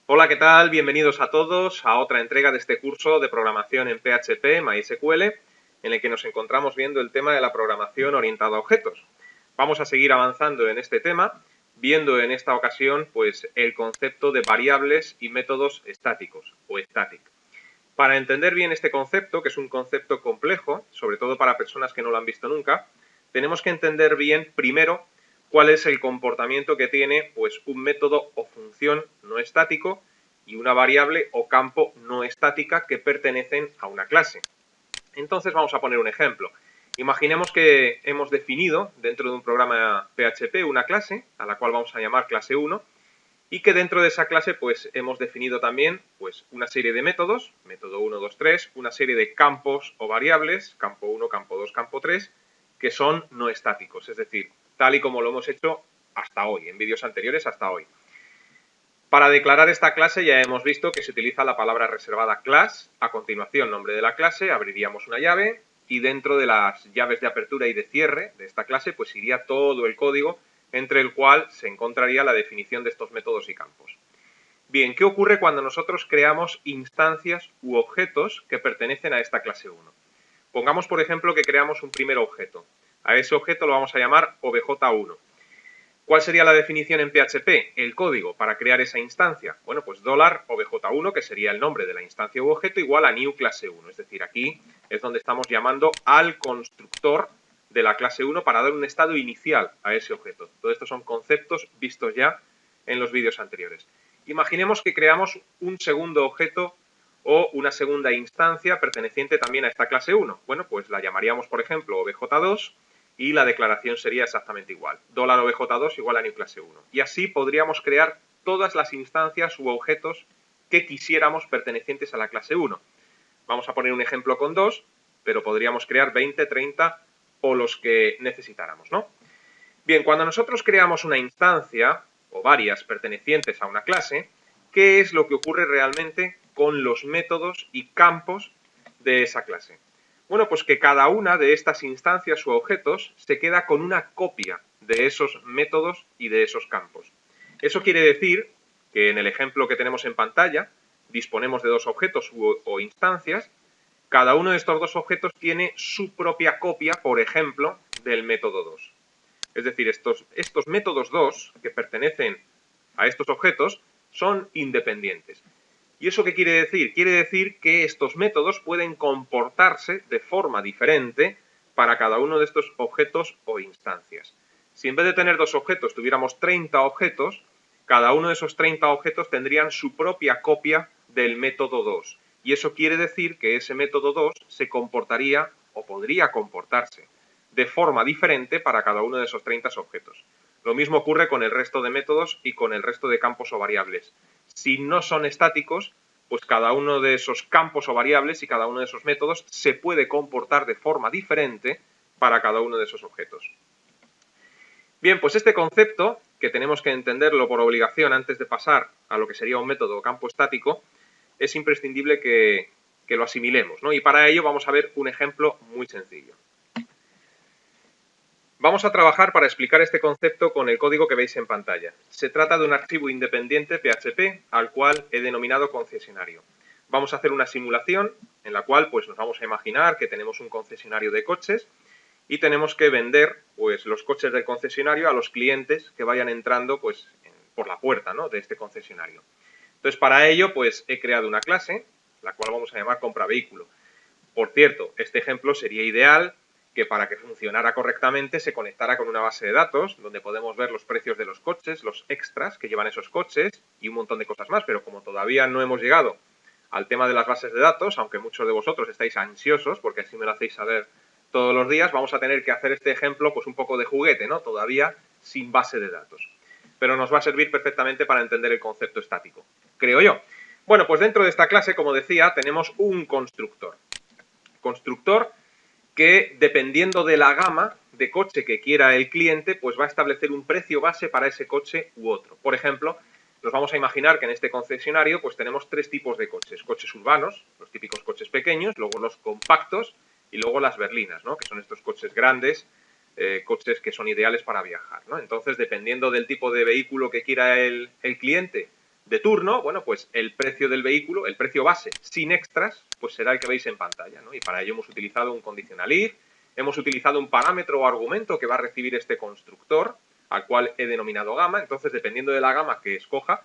Hola, ¿qué tal? Bienvenidos a todos a otra entrega de este curso de programación en PHP, MySQL, en el que nos encontramos viendo el tema de la programación orientada a objetos. Vamos a seguir avanzando en este tema, viendo en esta ocasión pues, el concepto de variables y métodos estáticos o static. Para entender bien este concepto, que es un concepto complejo, sobre todo para personas que no lo han visto nunca, tenemos que entender bien primero cuál es el comportamiento que tiene pues, un método o función no estático y una variable o campo no estática que pertenecen a una clase. Entonces vamos a poner un ejemplo. Imaginemos que hemos definido dentro de un programa PHP una clase, a la cual vamos a llamar clase 1, y que dentro de esa clase pues hemos definido también pues una serie de métodos, método 1, 2, 3, una serie de campos o variables, campo 1, campo 2, campo 3, que son no estáticos, es decir, tal y como lo hemos hecho hasta hoy, en vídeos anteriores hasta hoy. Para declarar esta clase ya hemos visto que se utiliza la palabra reservada class, a continuación nombre de la clase, abriríamos una llave y dentro de las llaves de apertura y de cierre de esta clase pues iría todo el código entre el cual se encontraría la definición de estos métodos y campos. Bien, ¿qué ocurre cuando nosotros creamos instancias u objetos que pertenecen a esta clase 1? Pongamos, por ejemplo, que creamos un primer objeto. A ese objeto lo vamos a llamar obj1. ¿Cuál sería la definición en PHP? El código para crear esa instancia. Bueno, pues $obj1, que sería el nombre de la instancia u objeto, igual a new clase 1. Es decir, aquí es donde estamos llamando al constructor de la clase 1 para dar un estado inicial a ese objeto. Todo esto son conceptos vistos ya en los vídeos anteriores. Imaginemos que creamos un segundo objeto o una segunda instancia perteneciente también a esta clase 1. Bueno, pues la llamaríamos, por ejemplo, obj2 y la declaración sería exactamente igual. $obj2 igual a new clase 1. Y así podríamos crear todas las instancias u objetos que quisiéramos pertenecientes a la clase 1. Vamos a poner un ejemplo con 2, pero podríamos crear 20, 30 o los que necesitáramos, ¿no? Bien, cuando nosotros creamos una instancia o varias pertenecientes a una clase, ¿qué es lo que ocurre realmente con los métodos y campos de esa clase? Bueno, pues que cada una de estas instancias u objetos se queda con una copia de esos métodos y de esos campos. Eso quiere decir que en el ejemplo que tenemos en pantalla disponemos de dos objetos o instancias. Cada uno de estos dos objetos tiene su propia copia, por ejemplo, del método 2. Es decir, estos métodos 2 que pertenecen a estos objetos son independientes. ¿Y eso qué quiere decir? Quiere decir que estos métodos pueden comportarse de forma diferente para cada uno de estos objetos o instancias. Si en vez de tener dos objetos tuviéramos 30 objetos, cada uno de esos 30 objetos tendrían su propia copia del método 2. Y eso quiere decir que ese método 2 se comportaría o podría comportarse de forma diferente para cada uno de esos 30 objetos. Lo mismo ocurre con el resto de métodos y con el resto de campos o variables. Si no son estáticos, pues cada uno de esos campos o variables y cada uno de esos métodos se puede comportar de forma diferente para cada uno de esos objetos. Bien, pues este concepto, que tenemos que entenderlo por obligación antes de pasar a lo que sería un método o campo estático, es imprescindible que lo asimilemos, ¿no? Y para ello vamos a ver un ejemplo muy sencillo. Vamos a trabajar para explicar este concepto con el código que veis en pantalla. Se trata de un archivo independiente PHP al cual he denominado concesionario. Vamos a hacer una simulación en la cual pues, nos vamos a imaginar que tenemos un concesionario de coches y tenemos que vender pues, los coches del concesionario a los clientes que vayan entrando pues, por la puerta, ¿no?, de este concesionario. Entonces, para ello pues, he creado una clase, la cual vamos a llamar compravehículo. Por cierto, este ejemplo sería ideal que para que funcionara correctamente se conectara con una base de datos donde podemos ver los precios de los coches, los extras que llevan esos coches y un montón de cosas más, pero como todavía no hemos llegado al tema de las bases de datos, aunque muchos de vosotros estáis ansiosos porque así me lo hacéis saber todos los días, vamos a tener que hacer este ejemplo pues un poco de juguete, ¿no? Todavía sin base de datos. Pero nos va a servir perfectamente para entender el concepto estático, creo yo. Bueno, pues dentro de esta clase, como decía, tenemos un constructor. Constructor que, dependiendo de la gama de coche que quiera el cliente, pues va a establecer un precio base para ese coche u otro. Por ejemplo, nos vamos a imaginar que en este concesionario pues tenemos tres tipos de coches. Coches urbanos, los típicos coches pequeños, luego los compactos y luego las berlinas, ¿no?, que son estos coches grandes, coches que son ideales para viajar, ¿no? Entonces, dependiendo del tipo de vehículo que quiera el cliente de turno, bueno, pues el precio del vehículo, el precio base sin extras, pues será el que veis en pantalla, ¿no? Y para ello hemos utilizado un conditional if, hemos utilizado un parámetro o argumento que va a recibir este constructor, al cual he denominado gama. Entonces, dependiendo de la gama que escoja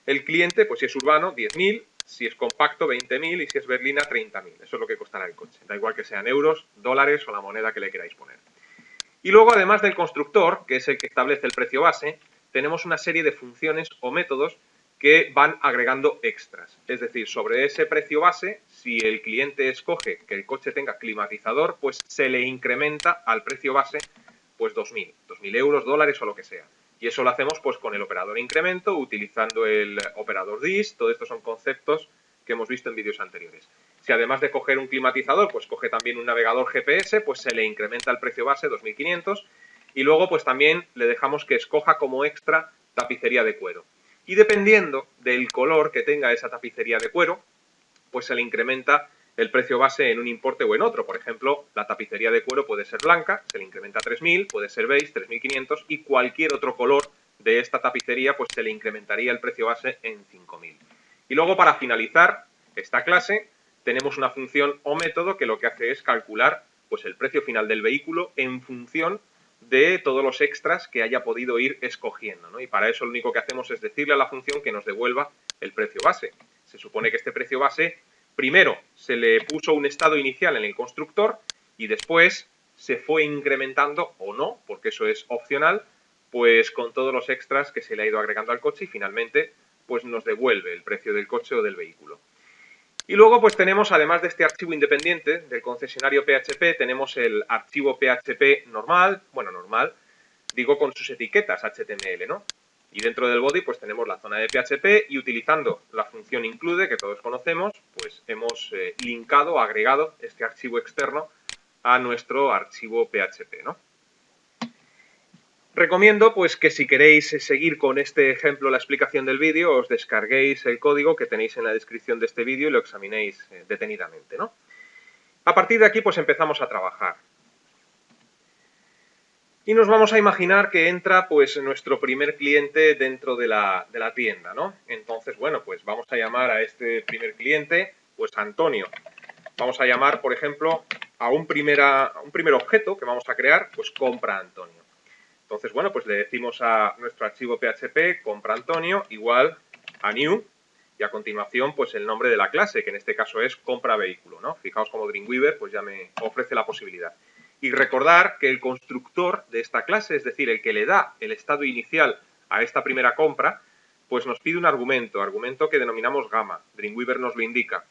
el cliente, pues si es urbano, 10.000, si es compacto, 20.000 y si es berlina, 30.000. Eso es lo que costará el coche. Da igual que sean euros, dólares o la moneda que le queráis poner. Y luego, además del constructor, que es el que establece el precio base, tenemos una serie de funciones o métodos que van agregando extras. Es decir, sobre ese precio base, si el cliente escoge que el coche tenga climatizador, pues se le incrementa al precio base pues 2.000 euros, dólares o lo que sea. Y eso lo hacemos pues con el operador incremento, utilizando el operador dis. Todo esto son conceptos que hemos visto en vídeos anteriores. Si además de coger un climatizador, pues coge también un navegador GPS, pues se le incrementa el precio base 2.500 y luego pues también le dejamos que escoja como extra tapicería de cuero. Y dependiendo del color que tenga esa tapicería de cuero, pues se le incrementa el precio base en un importe o en otro. Por ejemplo, la tapicería de cuero puede ser blanca, se le incrementa a 3.000, puede ser beige, 3.500 y cualquier otro color de esta tapicería pues se le incrementaría el precio base en 5.000. Y luego, para finalizar esta clase, tenemos una función o método que lo que hace es calcular pues el precio final del vehículo en función de todos los extras que haya podido ir escogiendo, ¿no? Y para eso lo único que hacemos es decirle a la función que nos devuelva el precio base. Se supone que este precio base, primero se le puso un estado inicial en el constructor y después se fue incrementando o no, porque eso es opcional, pues con todos los extras que se le ha ido agregando al coche y finalmente pues nos devuelve el precio del coche o del vehículo. Y luego pues tenemos, además de este archivo independiente del concesionario PHP, tenemos el archivo PHP normal, bueno, normal, digo con sus etiquetas HTML, ¿no? Y dentro del body pues tenemos la zona de PHP y utilizando la función include, que todos conocemos, pues hemos linkado o agregado este archivo externo a nuestro archivo PHP, ¿no? Recomiendo pues que si queréis seguir con este ejemplo la explicación del vídeo, os descarguéis el código que tenéis en la descripción de este vídeo y lo examinéis detenidamente, ¿no? A partir de aquí pues empezamos a trabajar. Y nos vamos a imaginar que entra pues nuestro primer cliente dentro de la tienda, ¿no? Entonces, bueno, pues vamos a llamar a este primer cliente pues Antonio. Vamos a llamar, por ejemplo, a un primer objeto que vamos a crear, pues compra Antonio. Entonces, bueno, pues le decimos a nuestro archivo PHP compra Antonio igual a new y a continuación pues el nombre de la clase, que en este caso es compra vehículo, ¿no? Fijaos como Dreamweaver pues ya me ofrece la posibilidad. Y recordar que el constructor de esta clase, es decir, el que le da el estado inicial a esta primera compra, pues nos pide un argumento que denominamos gama. Dreamweaver nos lo indica.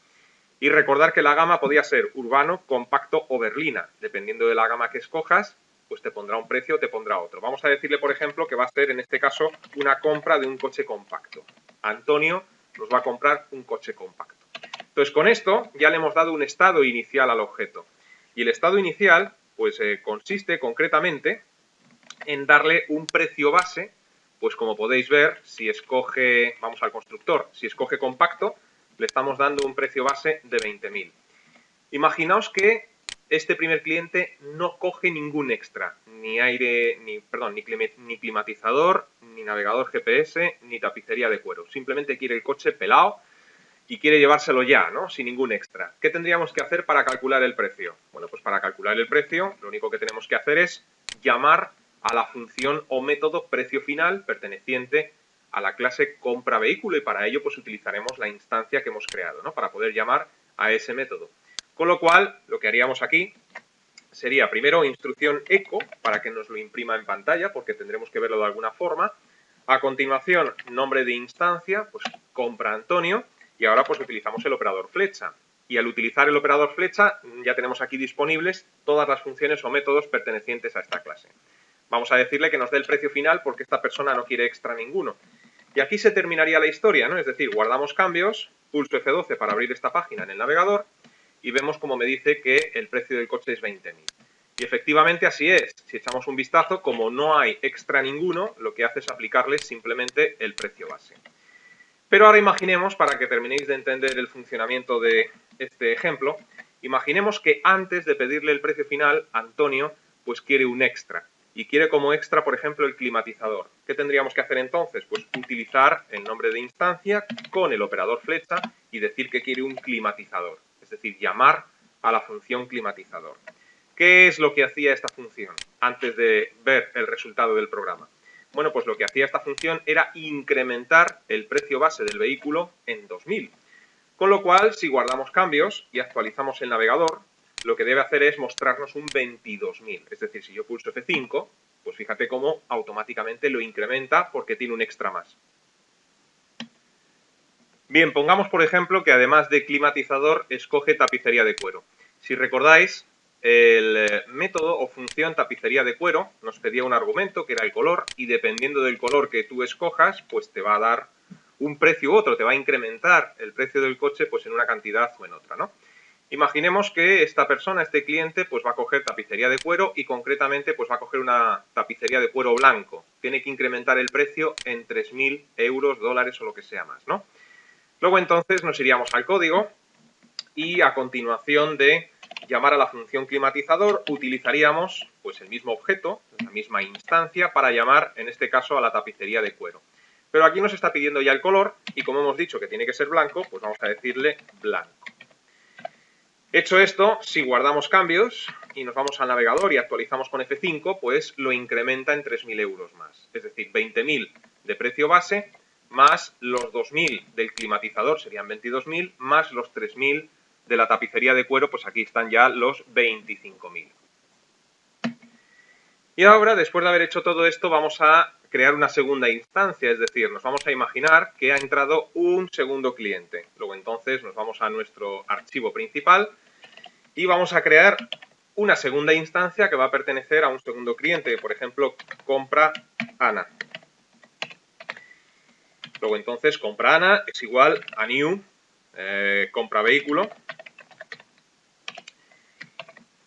Y recordar que la gama podía ser urbano, compacto o berlina. Dependiendo de la gama que escojas, pues te pondrá un precio o te pondrá otro. Vamos a decirle, por ejemplo, que va a ser, en este caso, una compra de un coche compacto. Antonio nos va a comprar un coche compacto. Entonces, con esto ya le hemos dado un estado inicial al objeto. Y el estado inicial, pues consiste concretamente en darle un precio base, pues como podéis ver, si escoge, vamos al constructor, si escoge compacto, le estamos dando un precio base de 20.000. Imaginaos que este primer cliente no coge ningún extra, ni aire, ni climatizador, ni navegador GPS, ni tapicería de cuero. Simplemente quiere el coche pelado y quiere llevárselo ya, ¿no? Sin ningún extra. ¿Qué tendríamos que hacer para calcular el precio? Bueno, pues para calcular el precio, lo único que tenemos que hacer es llamar a la función o método precio final perteneciente a la clase compra vehículo y para ello pues utilizaremos la instancia que hemos creado, ¿no? Para poder llamar a ese método. Con lo cual, lo que haríamos aquí sería primero instrucción echo para que nos lo imprima en pantalla porque tendremos que verlo de alguna forma. A continuación, nombre de instancia, pues compra Antonio y ahora pues utilizamos el operador flecha. Y al utilizar el operador flecha ya tenemos aquí disponibles todas las funciones o métodos pertenecientes a esta clase. Vamos a decirle que nos dé el precio final porque esta persona no quiere extra ninguno. Y aquí se terminaría la historia, ¿no? Es decir, guardamos cambios, pulso F12 para abrir esta página en el navegador y vemos como me dice que el precio del coche es 20.000. Y efectivamente así es. Si echamos un vistazo, como no hay extra ninguno, lo que hace es aplicarles simplemente el precio base. Pero ahora imaginemos, para que terminéis de entender el funcionamiento de este ejemplo, imaginemos que antes de pedirle el precio final, Antonio pues quiere un extra. y quiere como extra, por ejemplo, el climatizador. ¿Qué tendríamos que hacer entonces? Pues utilizar el nombre de instancia con el operador flecha y decir que quiere un climatizador, es decir, llamar a la función climatizador. ¿Qué es lo que hacía esta función antes de ver el resultado del programa? Bueno, pues lo que hacía esta función era incrementar el precio base del vehículo en 2000. Con lo cual, si guardamos cambios y actualizamos el navegador, lo que debe hacer es mostrarnos un 22.000. Es decir, si yo pulso F5, pues fíjate cómo automáticamente lo incrementa porque tiene un extra más. Bien, pongamos por ejemplo que además de climatizador escoge tapicería de cuero. Si recordáis, el método o función tapicería de cuero nos pedía un argumento que era el color y dependiendo del color que tú escojas, pues te va a dar un precio u otro, te va a incrementar el precio del coche pues en una cantidad o en otra, ¿no? Imaginemos que esta persona, este cliente, pues va a coger tapicería de cuero y concretamente pues va a coger una tapicería de cuero blanco. Tiene que incrementar el precio en 3.000 euros, dólares o lo que sea más, ¿no? Luego entonces nos iríamos al código y a continuación de llamar a la función climatizador utilizaríamos pues el mismo objeto, la misma instancia para llamar en este caso a la tapicería de cuero. Pero aquí nos está pidiendo ya el color y como hemos dicho que tiene que ser blanco, pues vamos a decirle blanco. Hecho esto, si guardamos cambios y nos vamos al navegador y actualizamos con F5, pues lo incrementa en 3.000 euros más. Es decir, 20.000 de precio base más los 2.000 del climatizador serían 22.000 más los 3.000 de la tapicería de cuero, pues aquí están ya los 25.000. Y ahora, después de haber hecho todo esto, vamos a crear una segunda instancia, es decir, nos vamos a imaginar que ha entrado un segundo cliente. Luego entonces nos vamos a nuestro archivo principal y vamos a crear una segunda instancia que va a pertenecer a un segundo cliente, por ejemplo, compra Ana. Luego entonces compra Ana es igual a new compra vehículo.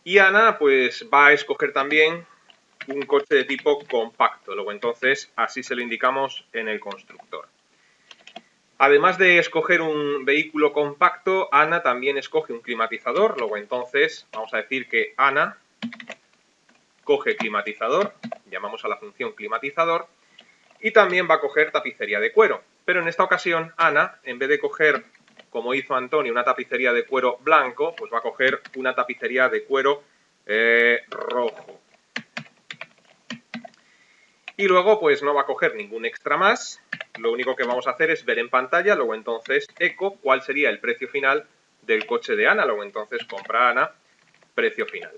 Y Ana pues va a escoger también un coche de tipo compacto. Luego entonces así se lo indicamos en el constructor. Además de escoger un vehículo compacto, Ana también escoge un climatizador. Luego entonces vamos a decir que Ana coge climatizador, llamamos a la función climatizador, y también va a coger tapicería de cuero. Pero en esta ocasión Ana, en vez de coger, como hizo Antonio, una tapicería de cuero blanco, pues va a coger una tapicería de cuero rojo. Y luego pues no va a coger ningún extra más, lo único que vamos a hacer es ver en pantalla, luego entonces eco cuál sería el precio final del coche de Ana, luego entonces compra Ana, precio final.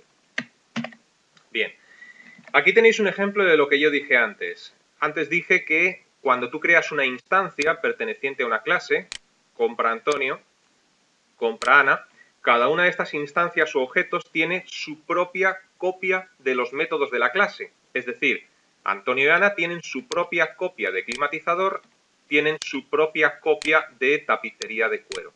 Bien, aquí tenéis un ejemplo de lo que yo dije antes. Antes dije que cuando tú creas una instancia perteneciente a una clase, compra Antonio, compra Ana, cada una de estas instancias o objetos tiene su propia copia de los métodos de la clase. Es decir, Antonio y Ana tienen su propia copia de climatizador, tienen su propia copia de tapicería de cuero.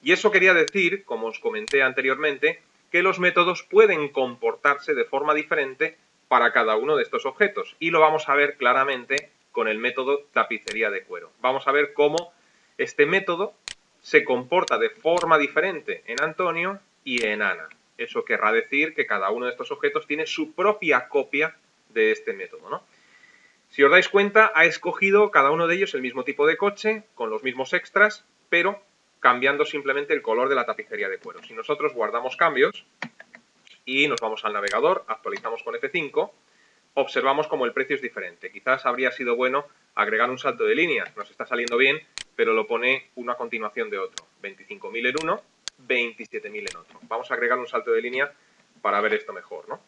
Y eso quería decir, como os comenté anteriormente, que los métodos pueden comportarse de forma diferente para cada uno de estos objetos. Y lo vamos a ver claramente con el método tapicería de cuero. Vamos a ver cómo este método se comporta de forma diferente en Antonio y en Ana. Eso querrá decir que cada uno de estos objetos tiene su propia copia de este método, ¿no? Si os dais cuenta, ha escogido cada uno de ellos el mismo tipo de coche, con los mismos extras, pero cambiando simplemente el color de la tapicería de cuero. Si nosotros guardamos cambios y nos vamos al navegador, actualizamos con F5, observamos como el precio es diferente. Quizás habría sido bueno agregar un salto de línea. Nos está saliendo bien, pero lo pone uno a continuación de otro. 25.000 en uno, 27.000 en otro. Vamos a agregar un salto de línea para ver esto mejor, ¿no?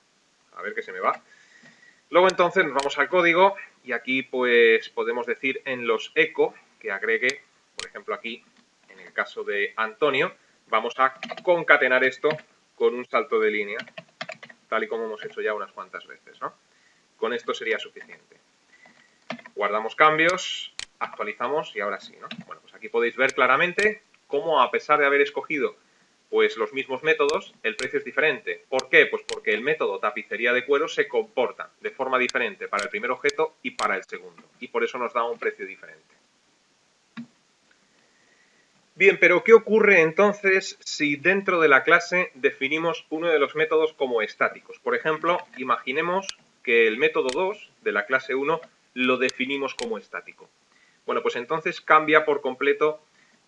A ver qué se me va. Luego entonces nos vamos al código y aquí pues podemos decir en los eco que agregue, por ejemplo aquí, en el caso de Antonio, vamos a concatenar esto con un salto de línea, tal y como hemos hecho ya unas cuantas veces, ¿no? Con esto sería suficiente. Guardamos cambios, actualizamos y ahora sí, ¿no? Bueno, pues aquí podéis ver claramente cómo a pesar de haber escogido pues los mismos métodos, el precio es diferente. ¿Por qué? Pues porque el método tapicería de cuero se comporta de forma diferente para el primer objeto y para el segundo. Y por eso nos da un precio diferente. Bien, pero ¿qué ocurre entonces si dentro de la clase definimos uno de los métodos como estáticos? Por ejemplo, imaginemos que el método 2 de la clase 1 lo definimos como estático. Bueno, pues entonces cambia por completo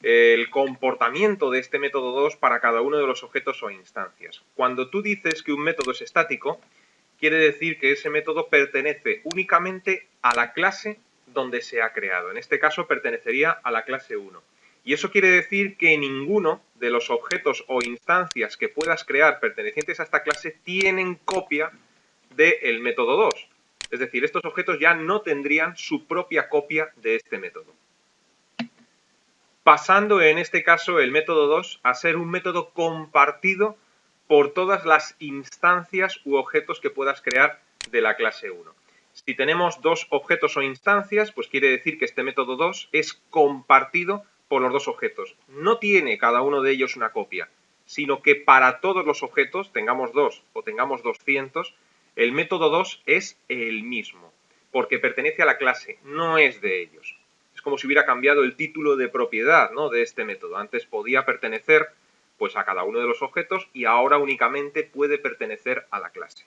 el comportamiento de este método 2 para cada uno de los objetos o instancias. Cuando tú dices que un método es estático, quiere decir que ese método pertenece únicamente a la clase donde se ha creado. En este caso pertenecería a la clase 1. Y eso quiere decir que ninguno de los objetos o instancias que puedas crear pertenecientes a esta clase tienen copia del método 2. Es decir, estos objetos ya no tendrían su propia copia de este método. Pasando en este caso el método 2 a ser un método compartido por todas las instancias u objetos que puedas crear de la clase 1. Si tenemos dos objetos o instancias, pues quiere decir que este método 2 es compartido por los dos objetos. No tiene cada uno de ellos una copia, sino que para todos los objetos, tengamos 2 o tengamos 200, el método 2 es el mismo, porque pertenece a la clase, no es de ellos. Es como si hubiera cambiado el título de propiedad, ¿no?, de este método. Antes podía pertenecer pues a cada uno de los objetos y ahora únicamente puede pertenecer a la clase.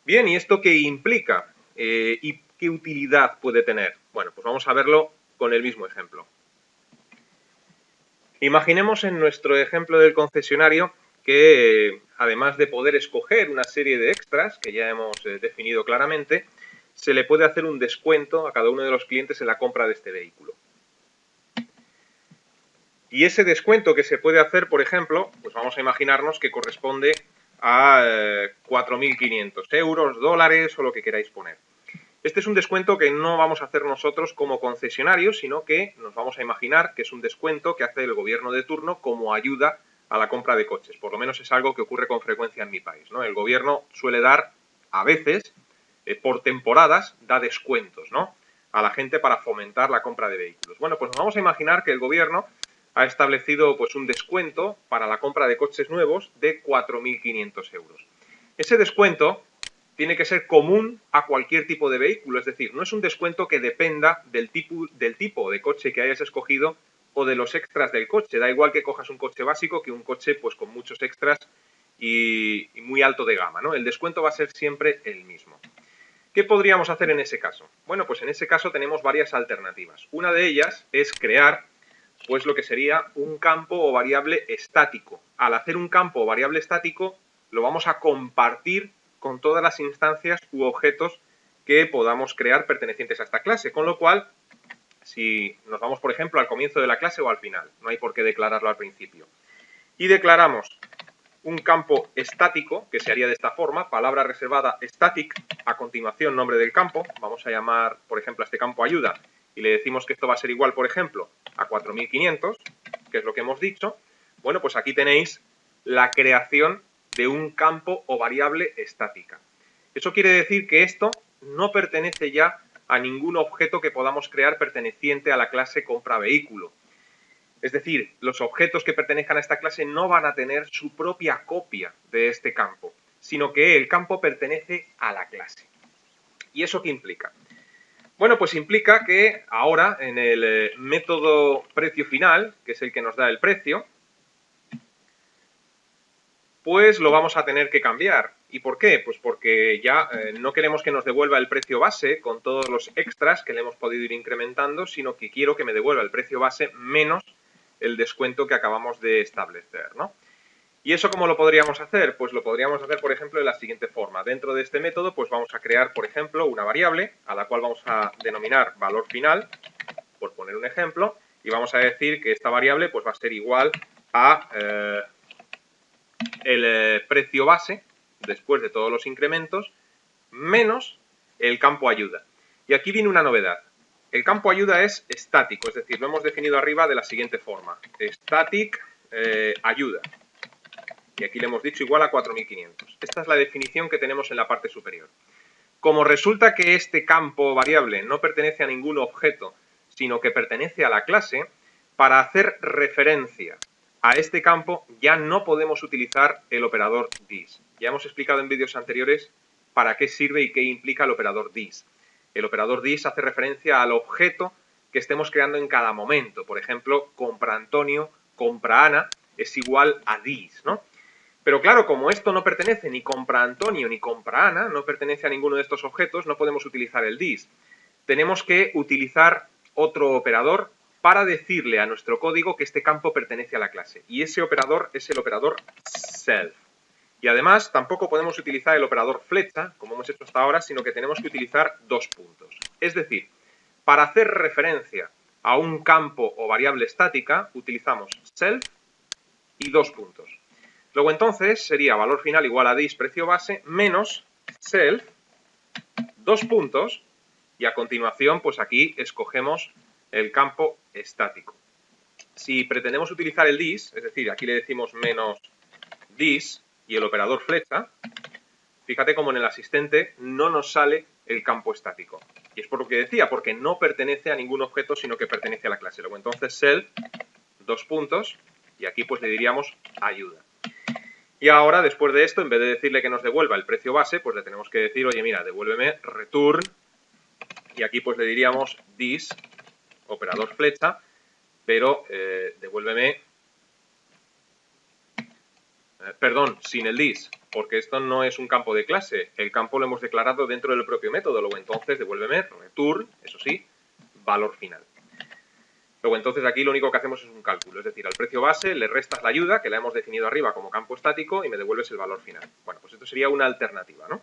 Bien, ¿y esto qué implica? ¿Y qué utilidad puede tener? Bueno, pues vamos a verlo con el mismo ejemplo. Imaginemos en nuestro ejemplo del concesionario que además de poder escoger una serie de extras que ya hemos definido claramente, se le puede hacer un descuento a cada uno de los clientes en la compra de este vehículo. Y ese descuento que se puede hacer, por ejemplo, pues vamos a imaginarnos que corresponde a 4.500 euros, dólares o lo que queráis poner. Este es un descuento que no vamos a hacer nosotros como concesionarios, sino que nos vamos a imaginar que es un descuento que hace el gobierno de turno como ayuda a la compra de coches. Por lo menos es algo que ocurre con frecuencia en mi país, ¿no? El gobierno suele dar, a veces, por temporadas, da descuentos, ¿no?, a la gente para fomentar la compra de vehículos. Bueno, pues nos vamos a imaginar que el gobierno ha establecido pues un descuento para la compra de coches nuevos de 4.500 euros. Ese descuento tiene que ser común a cualquier tipo de vehículo, es decir, no es un descuento que dependa del tipo de coche que hayas escogido o de los extras del coche. Da igual que cojas un coche básico que un coche pues con muchos extras y muy alto de gama, ¿no? El descuento va a ser siempre el mismo. ¿Qué podríamos hacer en ese caso? Bueno, pues en ese caso tenemos varias alternativas. Una de ellas es crear pues lo que sería un campo o variable estático. Al hacer un campo o variable estático, lo vamos a compartir con todas las instancias u objetos que podamos crear pertenecientes a esta clase, con lo cual, si nos vamos, por ejemplo, al comienzo de la clase o al final, no hay por qué declararlo al principio, y declaramos un campo estático, que se haría de esta forma, palabra reservada static, a continuación nombre del campo, vamos a llamar, por ejemplo, a este campo ayuda, y le decimos que esto va a ser igual, por ejemplo, a 4.500, que es lo que hemos dicho. Bueno, pues aquí tenéis la creación de un campo o variable estática. Eso quiere decir que esto no pertenece ya a ningún objeto que podamos crear perteneciente a la clase compra vehículo. Es decir, los objetos que pertenezcan a esta clase no van a tener su propia copia de este campo, sino que el campo pertenece a la clase. ¿Y eso qué implica? Bueno, pues implica que ahora en el método precio final, que es el que nos da el precio, pues lo vamos a tener que cambiar. ¿Y por qué? Pues porque ya no queremos que nos devuelva el precio base con todos los extras que le hemos podido ir incrementando, sino que quiero que me devuelva el precio base menos el descuento que acabamos de establecer, ¿no? ¿Y eso cómo lo podríamos hacer? Pues lo podríamos hacer, por ejemplo, de la siguiente forma. Dentro de este método, pues vamos a crear, por ejemplo, una variable a la cual vamos a denominar valor final, por poner un ejemplo, y vamos a decir que esta variable pues va a ser igual a el precio base, después de todos los incrementos, menos el campo ayuda. Y aquí viene una novedad. El campo ayuda es estático, es decir, lo hemos definido arriba de la siguiente forma. Static ayuda. Y aquí le hemos dicho igual a 4.500. Esta es la definición que tenemos en la parte superior. Como resulta que este campo variable no pertenece a ningún objeto, sino que pertenece a la clase, para hacer referencia a este campo ya no podemos utilizar el operador this. Ya hemos explicado en vídeos anteriores para qué sirve y qué implica el operador this. El operador this hace referencia al objeto que estemos creando en cada momento. Por ejemplo, compra Antonio, compra Ana, es igual a this, ¿no? Pero claro, como esto no pertenece ni compra Antonio ni compra Ana, no pertenece a ninguno de estos objetos, no podemos utilizar el this. Tenemos que utilizar otro operador para decirle a nuestro código que este campo pertenece a la clase. Y ese operador es el operador self. Y además tampoco podemos utilizar el operador flecha, como hemos hecho hasta ahora, sino que tenemos que utilizar dos puntos. Es decir, para hacer referencia a un campo o variable estática, utilizamos self y dos puntos. Luego entonces sería valor final igual a this precio base menos self, dos puntos, y a continuación pues aquí escogemos el campo estático. Si pretendemos utilizar el this, es decir, aquí le decimos menos this y el operador flecha, fíjate como en el asistente no nos sale el campo estático. Y es por lo que decía, porque no pertenece a ningún objeto, sino que pertenece a la clase. Luego entonces self, dos puntos, y aquí pues le diríamos ayuda. Y ahora, después de esto, en vez de decirle que nos devuelva el precio base, pues le tenemos que decir, oye, mira, devuélveme return, y aquí pues le diríamos this, operador flecha, pero devuélveme, perdón, sin el this, porque esto no es un campo de clase, el campo lo hemos declarado dentro del propio método, luego entonces devuélveme return, eso sí, valor final. Luego entonces aquí lo único que hacemos es un cálculo, es decir, al precio base le restas la ayuda, que la hemos definido arriba como campo estático, y me devuelves el valor final. Bueno, pues esto sería una alternativa, ¿no?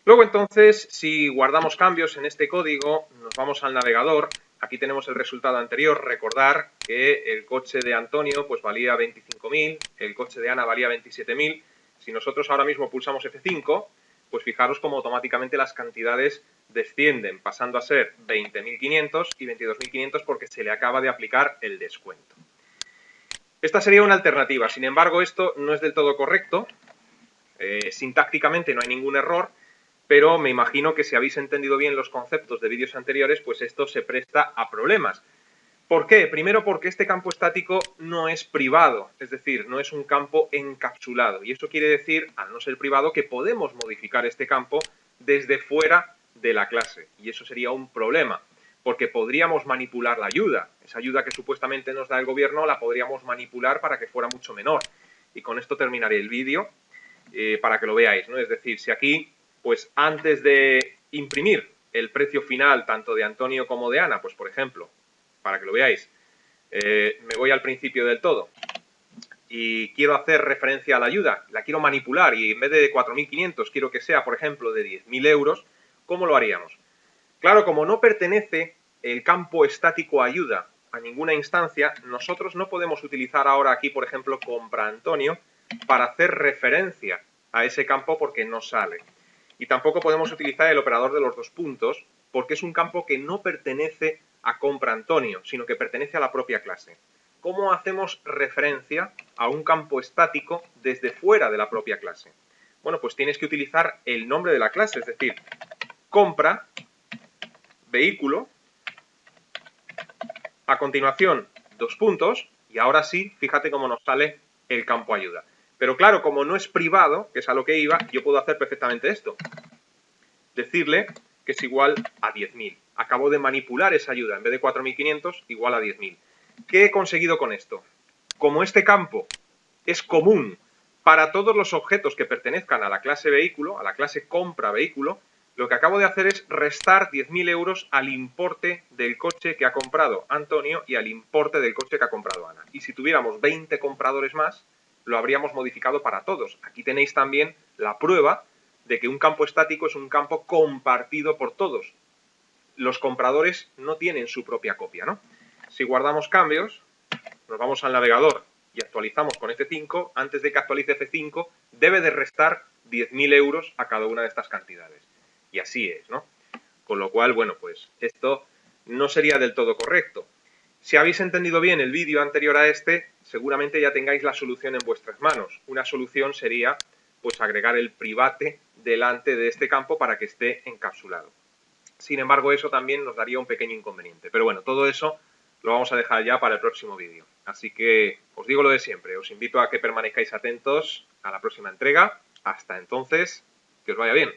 Luego entonces, si guardamos cambios en este código, nos vamos al navegador. Aquí tenemos el resultado anterior. Recordar que el coche de Antonio pues valía 25.000, el coche de Ana valía 27.000. Si nosotros ahora mismo pulsamos F5, pues fijaros cómo automáticamente las cantidades descienden, pasando a ser 20.500 y 22.500 porque se le acaba de aplicar el descuento. Esta sería una alternativa. Sin embargo, esto no es del todo correcto. Sintácticamente no hay ningún error, pero me imagino que si habéis entendido bien los conceptos de vídeos anteriores, pues esto se presta a problemas. ¿Por qué? Primero porque este campo estático no es privado, es decir, no es un campo encapsulado. Y eso quiere decir, al no ser privado, que podemos modificar este campo desde fuera de la clase. Y eso sería un problema, porque podríamos manipular la ayuda. Esa ayuda que supuestamente nos da el gobierno la podríamos manipular para que fuera mucho menor. Y con esto terminaré el vídeo para que lo veáis, ¿no? Es decir, si aquí, pues antes de imprimir el precio final tanto de Antonio como de Ana, pues por ejemplo, para que lo veáis, me voy al principio del todo y quiero hacer referencia a la ayuda, la quiero manipular y en vez de 4.500 quiero que sea, por ejemplo, de 10.000 euros, ¿cómo lo haríamos? Claro, como no pertenece el campo estático ayuda a ninguna instancia, nosotros no podemos utilizar ahora aquí, por ejemplo, compra Antonio para hacer referencia a ese campo porque no sale. Y tampoco podemos utilizar el operador de los dos puntos porque es un campo que no pertenece a compra Antonio, sino que pertenece a la propia clase. ¿Cómo hacemos referencia a un campo estático desde fuera de la propia clase? Bueno, pues tienes que utilizar el nombre de la clase, es decir, compra, vehículo, a continuación, dos puntos, y ahora sí, fíjate cómo nos sale el campo ayuda. Pero claro, como no es privado, que es a lo que iba, yo puedo hacer perfectamente esto. Decirle que es igual a 10.000. Acabo de manipular esa ayuda. En vez de 4.500, igual a 10.000. ¿Qué he conseguido con esto? Como este campo es común para todos los objetos que pertenezcan a la clase vehículo, a la clase compra vehículo, lo que acabo de hacer es restar 10.000 euros al importe del coche que ha comprado Antonio y al importe del coche que ha comprado Ana. Y si tuviéramos 20 compradores más, lo habríamos modificado para todos. Aquí tenéis también la prueba de que un campo estático es un campo compartido por todos. Los compradores no tienen su propia copia, ¿no? Si guardamos cambios, nos vamos al navegador y actualizamos con F5, antes de que actualice F5, debe de restar 10.000 euros a cada una de estas cantidades. Y así es, ¿no? Con lo cual, bueno, pues esto no sería del todo correcto. Si habéis entendido bien el vídeo anterior a este, seguramente ya tengáis la solución en vuestras manos. Una solución sería, pues, agregar el private delante de este campo para que esté encapsulado. Sin embargo, eso también nos daría un pequeño inconveniente. Pero bueno, todo eso lo vamos a dejar ya para el próximo vídeo. Así que os digo lo de siempre, os invito a que permanezcáis atentos a la próxima entrega. Hasta entonces, que os vaya bien.